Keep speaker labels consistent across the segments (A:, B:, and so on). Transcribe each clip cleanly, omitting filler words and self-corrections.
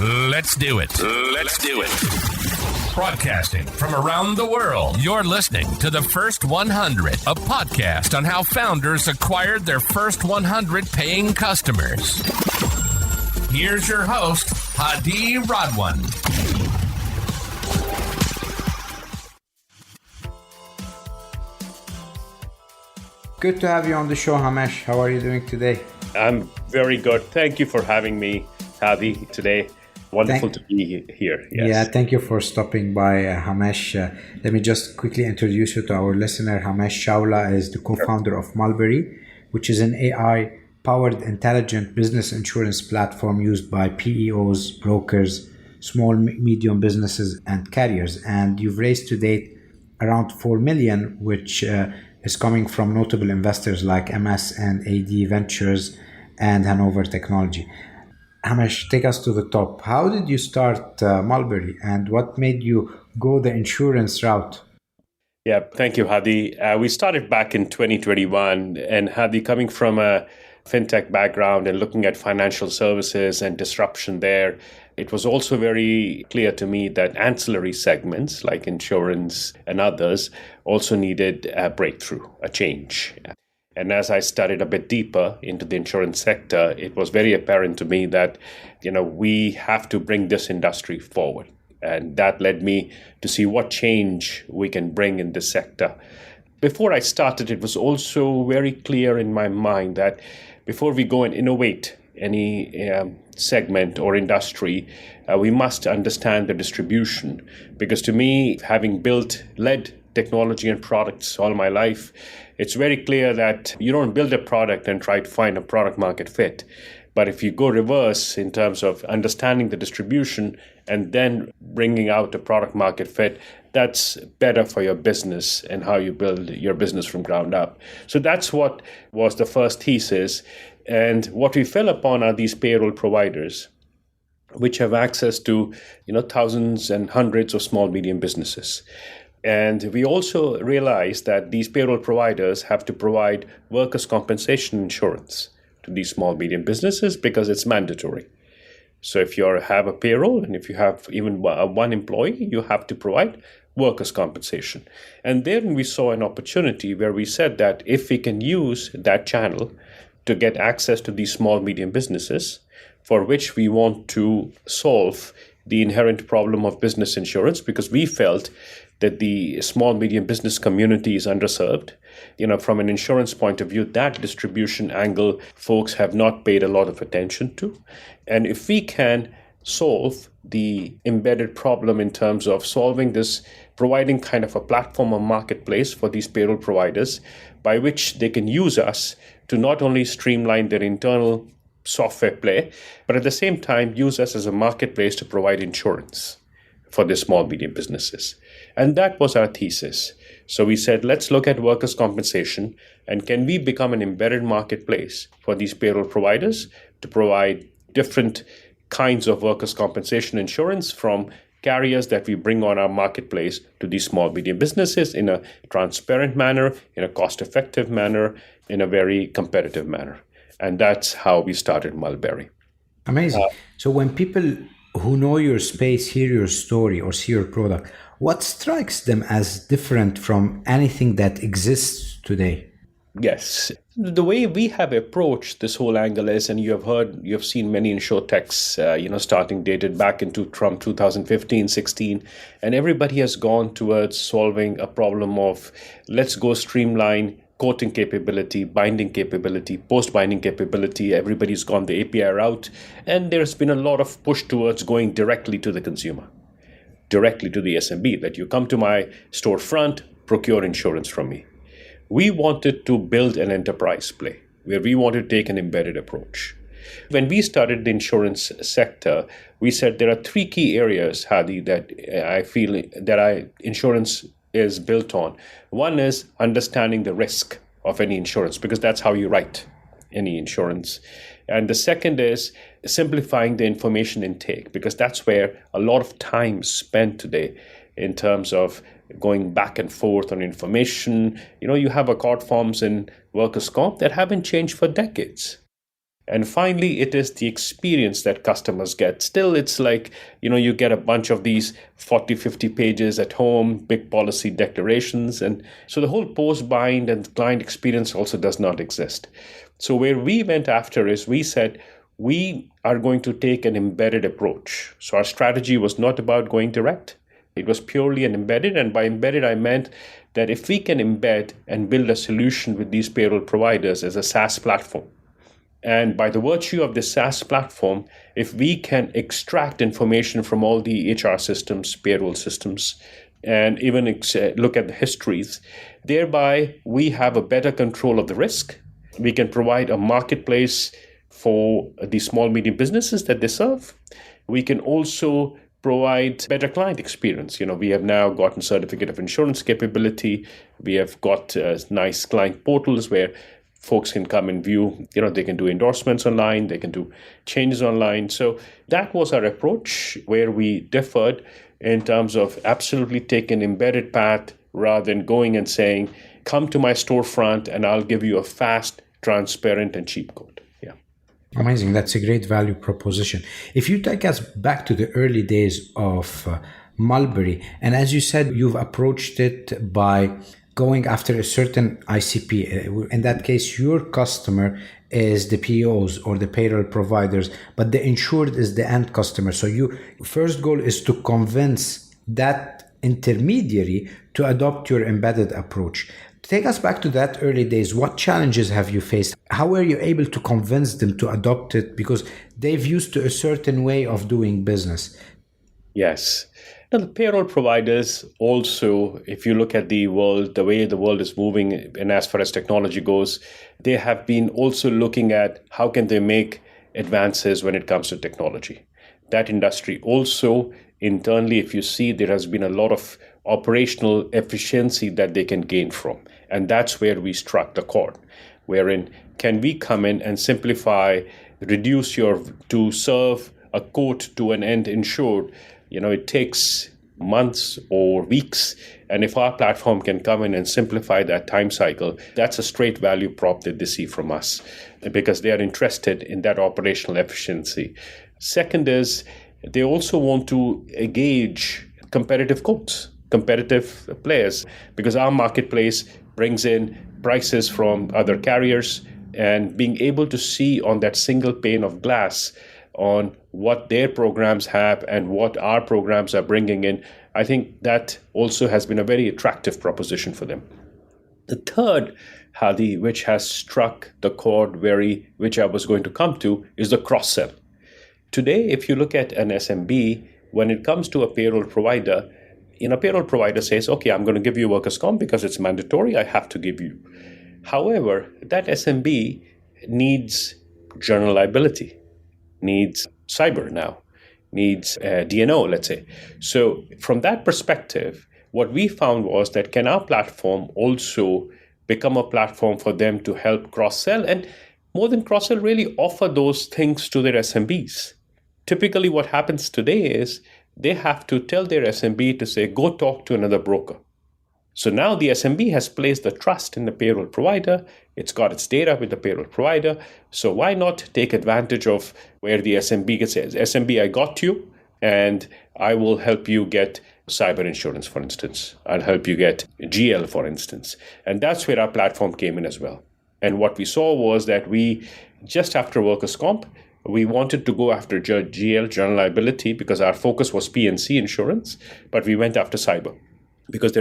A: Let's do it. Let's do it. Broadcasting from around the world, you're listening to The First 100, a podcast on how founders acquired their first 100 paying customers. Here's your host, Hadi Radwan.
B: Good to have you on the show, Hamesh. How are you doing today?
C: I'm very good. Thank you for having me, Hadi, today. Wonderful to be here. Yes.
B: Yeah, thank you for stopping by, Hamesh. Let me just quickly introduce you to our listener. Hamesh Chawla is the co-founder of Mulberri, which is an AI-powered intelligent business insurance platform used by PEOs, brokers, small, medium businesses, and carriers. And you've raised to date around $4 million, which is coming from notable investors like MS&AD Ventures and Hanover Technology. Hamesh, take us to the top. How did you start Mulberri, and what made you go the insurance route?
C: Yeah, thank you, Hadi. We started back in 2021, and Hadi, coming from a fintech background and looking at financial services and disruption there, it was also very clear to me that ancillary segments like insurance and others also needed a breakthrough, a change. And as I studied a bit deeper into the insurance sector, it was very apparent to me that, we have to bring this industry forward. And that led me to see what change we can bring in this sector. Before I started, it was also very clear in my mind that before we go and innovate any segment or industry, we must understand the distribution. Because to me, having led technology and products all my life, it's very clear that you don't build a product and try to find a product market fit. But if you go reverse in terms of understanding the distribution and then bringing out a product market fit, that's better for your business and how you build your business from ground up. So that's what was the first thesis. And what we fell upon are these payroll providers, which have access to, thousands and hundreds of small, medium businesses. And we also realized that these payroll providers have to provide workers' compensation insurance to these small, medium businesses because it's mandatory. So if you have a payroll and if you have even one employee, you have to provide workers' compensation. And then we saw an opportunity where we said that if we can use that channel to get access to these small, medium businesses, for which we want to solve the inherent problem of business insurance, because we felt that the small, medium business community is underserved. From an insurance point of view, that distribution angle, folks have not paid a lot of attention to. And if we can solve the embedded problem in terms of solving this, providing kind of a platform or marketplace for these payroll providers, by which they can use us to not only streamline their internal software play, but at the same time use us as a marketplace to provide insurance for the small, medium businesses. And that was our thesis. So we said, let's look at workers' compensation, and can we become an embedded marketplace for these payroll providers to provide different kinds of workers' compensation insurance from carriers that we bring on our marketplace to these small, medium businesses in a transparent manner, in a cost-effective manner, in a very competitive manner. And that's how we started Mulberri.
B: Amazing. So when people who know your space hear your story or see your product, what strikes them as different from anything that exists today?
C: Yes. The way we have approached this whole angle is, and you have seen many insurtechs, starting dated back from 2015, 16, and everybody has gone towards solving a problem of let's go streamline quoting capability, binding capability, post-binding capability. Everybody's gone the API route, and there's been a lot of push towards going directly to the consumer, directly to the SMB, that you come to my storefront, procure insurance from me. We wanted to build an enterprise play where we wanted to take an embedded approach. When we started the insurance sector, we said there are three key areas, Hadi, that I feel that insurance is built on. One is understanding the risk of any insurance, because that's how you write any insurance. And the second is simplifying the information intake, because that's where a lot of time is spent today in terms of going back and forth on information. You have accord forms in workers' comp that haven't changed for decades. And finally, it is the experience that customers get. Still, it's like, you get a bunch of these 40, 50 pages at home, big policy declarations. And so the whole post-bind and client experience also does not exist. So where we went after is we said, we are going to take an embedded approach. So our strategy was not about going direct. It was purely an embedded. And by embedded, I meant that if we can embed and build a solution with these payroll providers as a SaaS platform, and by the virtue of this SaaS platform, if we can extract information from all the HR systems, payroll systems, and even look at the histories, thereby we have a better control of the risk. We can provide a marketplace for the small, medium businesses that they serve. We can also provide better client experience. We have now gotten certificate of insurance capability. We have got nice client portals where folks can come and view, they can do endorsements online, they can do changes online. So that was our approach where we differed in terms of absolutely taking an embedded path rather than going and saying, come to my storefront and I'll give you a fast, transparent, and cheap code. Yeah.
B: Amazing. That's a great value proposition. If you take us back to the early days of Mulberri, and as you said, you've approached it by going after a certain ICP. In that case, your customer is the PEOs or the payroll providers, but the insured is the end customer. So your first goal is to convince that intermediary to adopt your embedded approach. Take us back to that early days. What challenges have you faced? How were you able to convince them to adopt it? Because they've used to a certain way of doing business.
C: Yes. Now, the payroll providers also, if you look at the world, the way the world is moving, and as far as technology goes, they have been also looking at how can they make advances when it comes to technology. That industry also, internally, if you see, there has been a lot of operational efficiency that they can gain from. And that's where we struck the chord, wherein can we come in and simplify, reduce to serve a quote to an end insured. It takes months or weeks. And if our platform can come in and simplify that time cycle, that's a straight value prop that they see from us because they are interested in that operational efficiency. Second is they also want to gauge competitive quotes, competitive players, because our marketplace brings in prices from other carriers, and being able to see on that single pane of glass on what their programs have and what our programs are bringing in, I think that also has been a very attractive proposition for them. The third, Hadi, which has struck the chord which I was going to come to, is the cross-sell. Today, if you look at an SMB, when it comes to a payroll provider, payroll provider says, okay, I'm going to give you workers' comp because it's mandatory, I have to give you. However, that SMB needs general liability, needs cyber now, needs D&O, let's say. So from that perspective, what we found was that can our platform also become a platform for them to help cross-sell, and more than cross-sell, really offer those things to their SMBs. Typically what happens today is they have to tell their SMB to say, go talk to another broker. So now the SMB has placed the trust in the payroll provider. It's got its data with the payroll provider. So why not take advantage of where the SMB says, SMB, I got you, and I will help you get cyber insurance, for instance. I'll help you get GL, for instance. And that's where our platform came in as well. And what we saw was that we, just after workers' comp, we wanted to go after GL, general liability, because our focus was P&C insurance, but we went after cyber. Because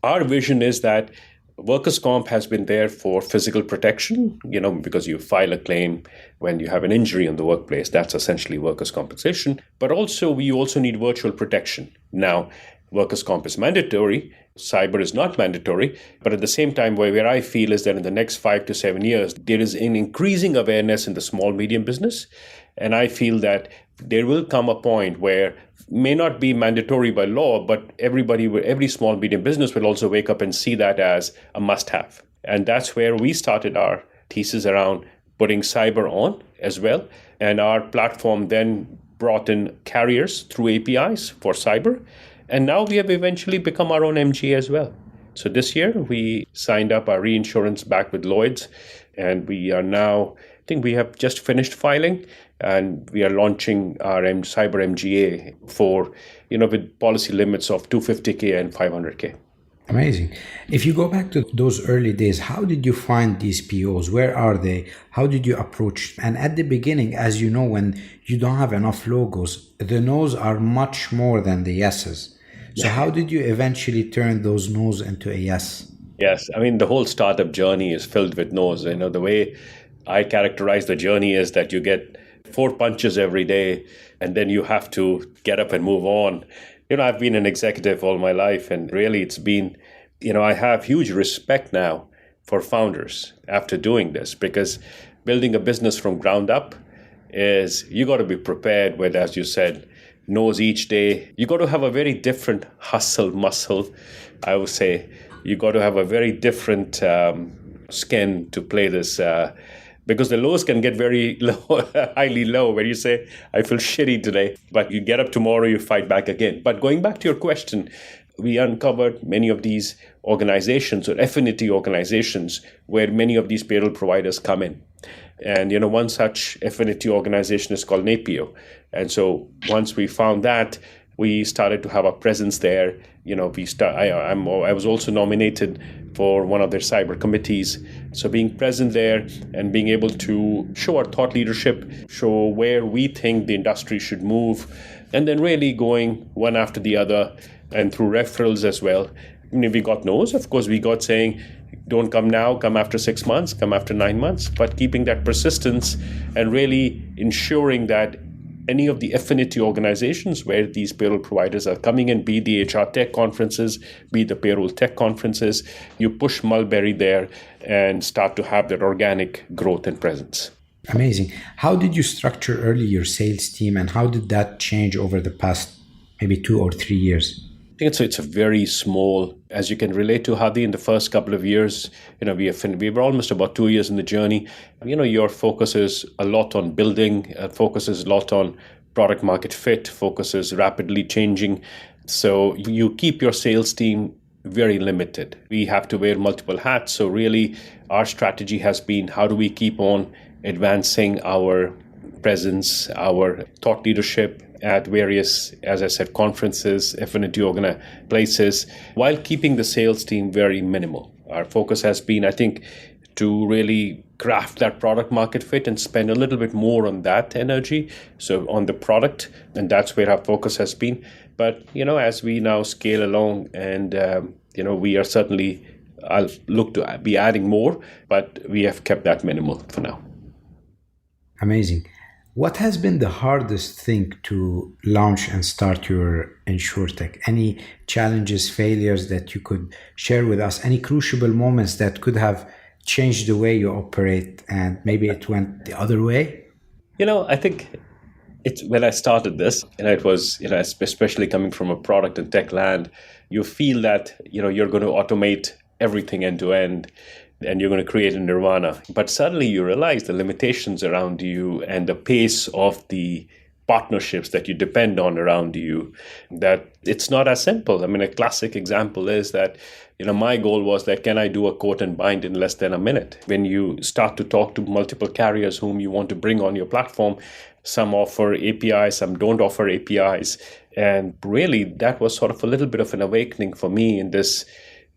C: our vision is that workers' comp has been there for physical protection, because you file a claim when you have an injury in the workplace. That's essentially workers' compensation. But also, we also need virtual protection. Now, workers' comp is mandatory. Cyber is not mandatory. But at the same time, where I feel is that in the next 5 to 7 years, there is an increasing awareness in the small, medium business. And I feel that there will come a point where may not be mandatory by law, but every small, medium business will also wake up and see that as a must-have. And that's where we started our thesis around putting cyber on as well. And our platform then brought in carriers through APIs for cyber. And now we have eventually become our own MGA as well. So this year, we signed up our reinsurance back with Lloyd's, and we are now I think we have just finished filing, and we are launching our cyber MGA for, with policy limits of 250K and 500K.
B: Amazing. If you go back to those early days, how did you find these POs? Where are they? How did you approach? And at the beginning, as you know, when you don't have enough logos, the no's are much more than the yeses. So how did you eventually turn those no's into a yes?
C: Yes. I mean, the whole startup journey is filled with no's. The way I characterize the journey is that you get 4 punches every day, and then you have to get up and move on. I've been an executive all my life, and really it's been, I have huge respect now for founders after doing this, because building a business from ground up is, you got to be prepared with, as you said, no's each day. You got to have a very different hustle muscle, I would say. You got to have a very different skin to play this, because the lows can get very low, highly low, where you say, I feel shitty today, but you get up tomorrow, you fight back again. But going back to your question, we uncovered many of these organizations or affinity organizations where many of these payroll providers come in. And, one such affinity organization is called an APO. And so once we found that, we started to have a presence there. I was also nominated for one of their cyber committees. So being present there and being able to show our thought leadership, show where we think the industry should move, and then really going one after the other and through referrals as well. We got no's, of course, we got saying, don't come now, come after 6 months, come after 9 months, but keeping that persistence and really ensuring that any of the affinity organizations where these payroll providers are coming in, be the HR tech conferences, be the payroll tech conferences, you push Mulberri there and start to have that organic growth and presence.
B: Amazing. How did you structure early your sales team, and how did that change over the past maybe 2 or 3 years?
C: I think it's a very small, as you can relate to, Hadi, in the first couple of years, we were almost about 2 years in the journey. Your focus is a lot on building, focuses a lot on product market fit, focuses rapidly changing. So you keep your sales team very limited. We have to wear multiple hats. So really our strategy has been, how do we keep on advancing our presence, our thought leadership at various, as I said, conferences, affinity places, while keeping the sales team very minimal. Our focus has been, I think, to really craft that product market fit and spend a little bit more on that energy, so on the product, and that's where our focus has been. But, as we now scale along and, we are certainly, I'll look to be adding more, but we have kept that minimal for now.
B: Amazing. What has been the hardest thing to launch and start your InsurTech? Any challenges, failures that you could share with us? Any crucial moments that could have changed the way you operate and maybe it went the other way?
C: I think it's when I started this, it was, especially coming from a product and tech land, you feel that, you're going to automate everything end to end, and you're going to create a nirvana. But suddenly you realize the limitations around you and the pace of the partnerships that you depend on around you, that it's not as simple. I mean, a classic example is that, my goal was that, can I do a quote and bind in less than a minute? When you start to talk to multiple carriers whom you want to bring on your platform, some offer APIs, some don't offer APIs. And really, that was sort of a little bit of an awakening for me in this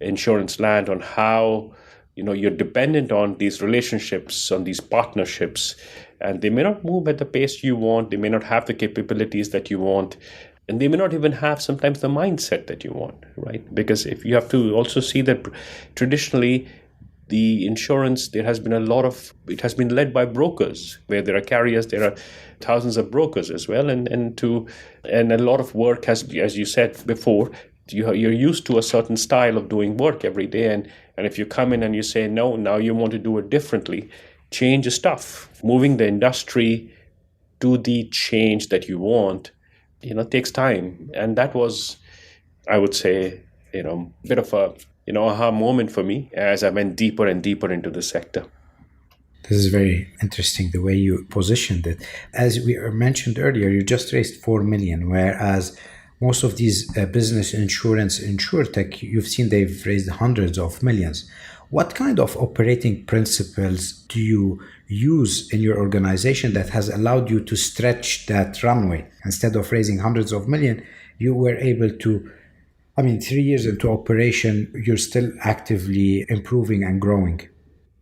C: insurance land on how you're dependent on these relationships, on these partnerships, and they may not move at the pace you want. They may not have the capabilities that you want, and they may not even have sometimes the mindset that you want, right? Because if you have to also see that traditionally, the insurance, it has been led by brokers. Where there are carriers, there are thousands of brokers as well, and a lot of work has, as you said before, you're used to a certain style of doing work every day, and if you come in and you say, no, now you want to do it differently, change is tough. Moving the industry to the change that you want, takes time. And that was, I would say, a bit of a, aha moment for me as I went deeper and deeper into the sector.
B: This is very interesting, the way you positioned it. As we mentioned earlier, you just raised 4 million, whereas most of these business insurance, InsurTech, you've seen they've raised hundreds of millions. What kind of operating principles do you use in your organization that has allowed you to stretch that runway? Instead of raising hundreds of millions, you were able to, 3 years into operation, you're still actively improving and growing.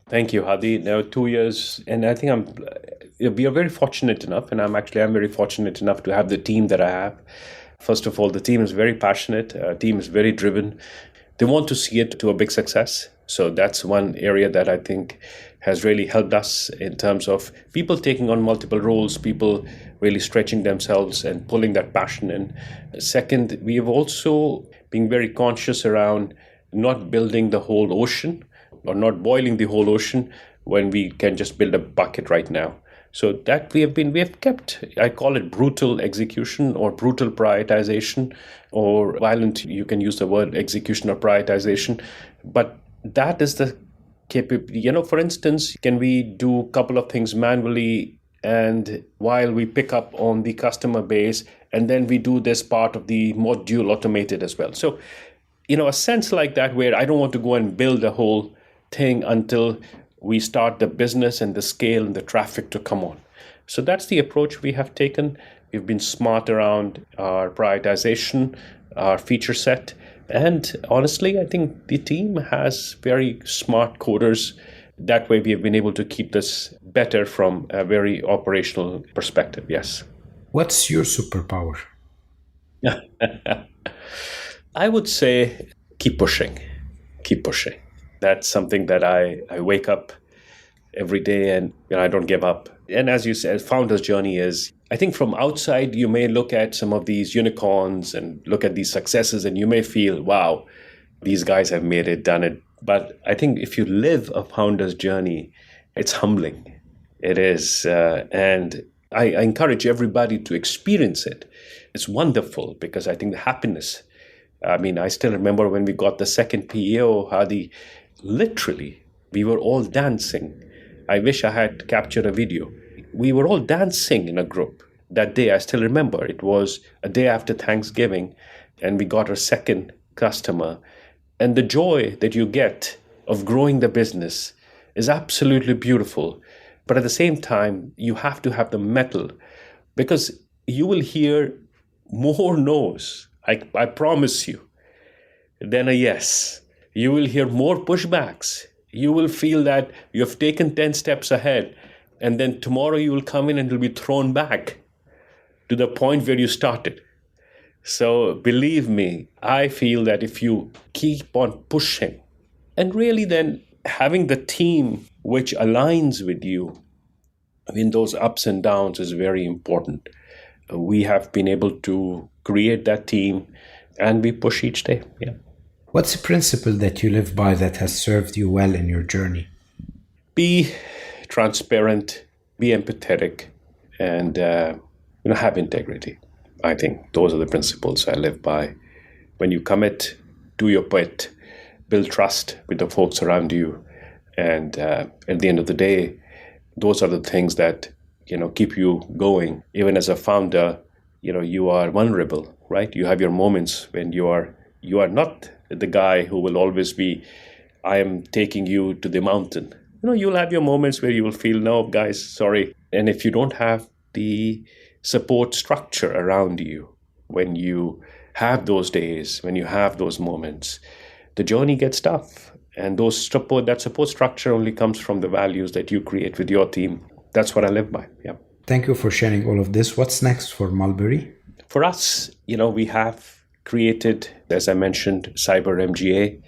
C: Thank you, Hadi. Now, 2 years, and I think we are very fortunate enough, and I'm very fortunate enough to have the team that I have. First of all, the team is very passionate. The team is very driven. They want to see it to a big success. So that's one area that I think has really helped us in terms of people taking on multiple roles, people really stretching themselves and pulling that passion in. Second, we have also been very conscious around not building the whole ocean or not boiling the whole ocean when we can just build a bucket right now. So that we have kept, I call it brutal execution or brutal prioritization, or violent, you can use the word execution or prioritization. But that is the capability. For instance, can we do a couple of things manually and while we pick up on the customer base, and then we do this part of the module automated as well. So, a sense like that where I don't want to go and build a whole thing until we start the business and the scale and the traffic to come on. So that's the approach we have taken. We've been smart around our prioritization, our feature set. And honestly, I think the team has very smart coders. That way we have been able to keep this better from a very operational perspective, yes.
B: What's your superpower?
C: I would say keep pushing. That's something that I wake up every day and I don't give up. And as you said, founder's journey is, I think from outside, you may look at some of these unicorns and look at these successes and you may feel, wow, these guys have made it, done it. But I think if you live a founder's journey, it's humbling. It is. And I encourage everybody to experience it. It's wonderful because I think the happiness, I still remember when we got the second PEO, Hadi, literally, we were all dancing. I wish I had captured a video. We were all dancing in a group that day. I still remember it was a day after Thanksgiving and we got our second customer. And the joy that you get of growing the business is absolutely beautiful. But at the same time, you have to have the mettle because you will hear more no's, I promise you, than a yes. You will hear more pushbacks. You will feel that you have taken 10 steps ahead, and then tomorrow you will come in and it will be thrown back to the point where you started. So believe me, I feel that if you keep on pushing, and really then having the team which aligns with you in those ups and downs is very important. We have been able to create that team and we push each day. Yeah.
B: What's a principle that you live by that has served you well in your journey?
C: Be transparent, be empathetic, and have integrity. I think those are the principles I live by. When you commit, do your bit, build trust with the folks around you, and at the end of the day, those are the things that keep you going. Even as a founder, you are vulnerable, right? You have your moments when you are not the guy who will always be, I am taking you to the mountain. You'll have your moments where you will feel, no, guys, sorry. And if you don't have the support structure around you, when you have those days, when you have those moments, the journey gets tough. And that support structure only comes from the values that you create with your team. That's what I live by. Yeah.
B: Thank you for sharing all of this. What's next for Mulberri?
C: For us, we have created, as I mentioned, Cyber MGA.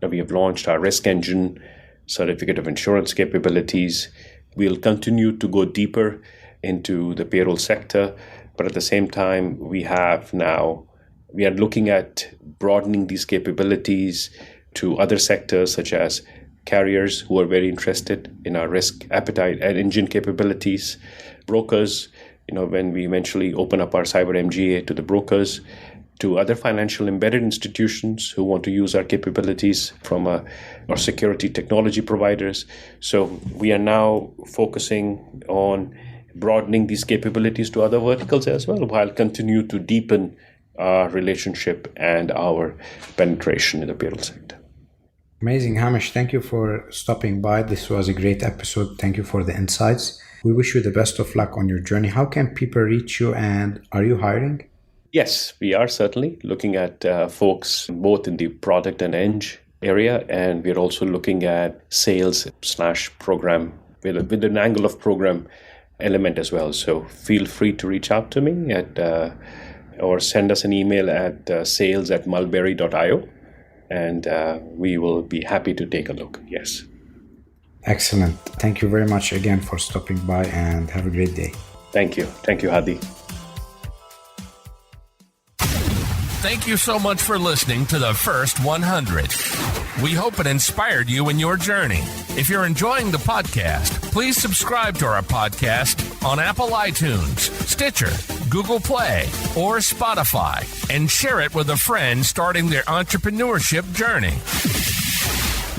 C: We have launched our risk engine, certificate of insurance capabilities. We'll continue to go deeper into the payroll sector, but at the same time, we are looking at broadening these capabilities to other sectors such as carriers who are very interested in our risk appetite and engine capabilities, brokers, when we eventually open up our Cyber MGA to the brokers, to other financial embedded institutions who want to use our capabilities from our security technology providers. So we are now focusing on broadening these capabilities to other verticals as well, while continue to deepen our relationship and our penetration in the payroll sector.
B: Amazing, Hamish. Thank you for stopping by. This was a great episode. Thank you for the insights. We wish you the best of luck on your journey. How can people reach you, and are you hiring?
C: Yes, we are certainly looking at folks both in the product and eng area, and we're also looking at sales/program with an angle of program element as well. So feel free to reach out to me or send us an email at sales@mulberri.io, and we will be happy to take a look. Yes.
B: Excellent. Thank you very much again for stopping by, and have a great day.
C: Thank you. Thank you, Hadi.
A: Thank you so much for listening to the First 100. We hope it inspired you in your journey. If you're enjoying the podcast, please subscribe to our podcast on Apple iTunes, Stitcher, Google Play, or Spotify, and share it with a friend starting their entrepreneurship journey.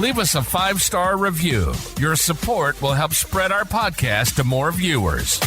A: Leave us a 5-star review. Your support will help spread our podcast to more viewers.